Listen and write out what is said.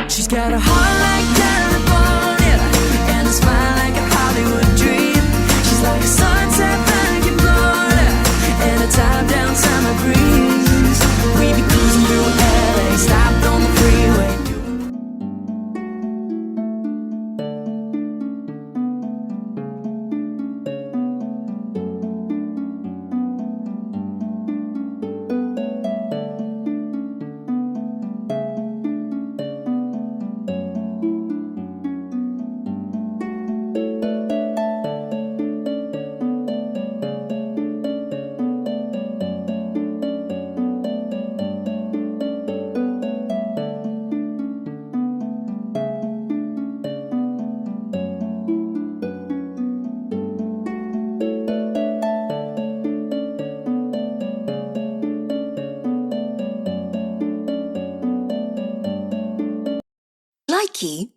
She's got a heart like California and a smile like a Hollywood dream. She's like a sunset back in Florida and a top down summer breeze. We be cruising through LA, stopped on the freeway. Likey